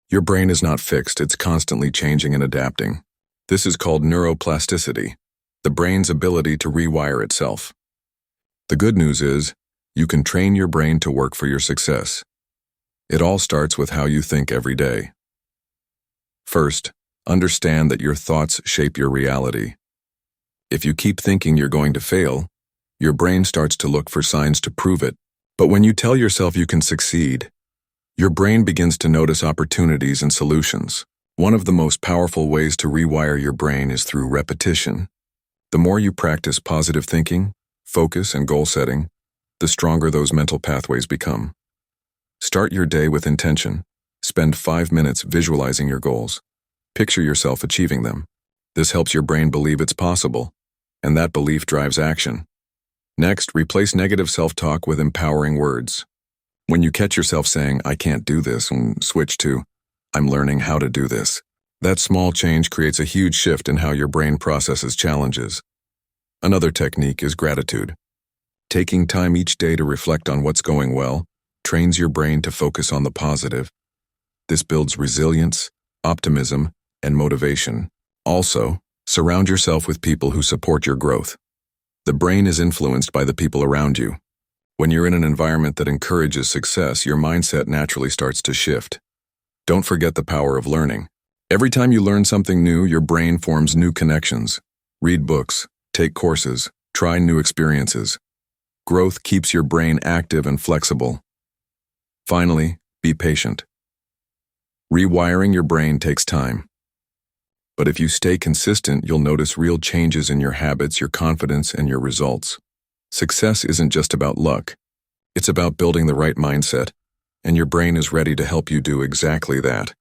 Your brain is not fixed, it's constantly changing and adapting. This is called neuroplasticity, the brain's ability to rewire itself. The good news is, you can train your brain to work for your success. It all starts with how you think every day. First, understand that your thoughts shape your reality. If you keep thinking you're going to fail, your brain starts to look for signs to prove it. But when you tell yourself you can succeed, your brain begins to notice opportunities and solutions. One of the most powerful ways to rewire your brain is through repetition. The more you practice positive thinking, focus, and goal setting, the stronger those mental pathways become. Start your day with intention. Spend 5 minutes visualizing your goals. Picture yourself achieving them. This helps your brain believe it's possible, and that belief drives action. Next, replace negative self-talk with empowering words. When you catch yourself saying, "I can't do this," and switch to, "I'm learning how to do this," that small change creates a huge shift in how your brain processes challenges. Another technique is gratitude. Taking time each day to reflect on what's going well trains your brain to focus on the positive. This builds resilience, optimism, and motivation. Also, surround yourself with people who support your growth. The brain is influenced by the people around you. When you're in an environment that encourages success, your mindset naturally starts to shift. Don't forget the power of learning. Every time you learn something new, your brain forms new connections. Read books, take courses, try new experiences. Growth keeps your brain active and flexible. Finally, be patient. Rewiring your brain takes time. But if you stay consistent, you'll notice real changes in your habits, your confidence, and your results. Success isn't just about luck. It's about building the right mindset, and your brain is ready to help you do exactly that.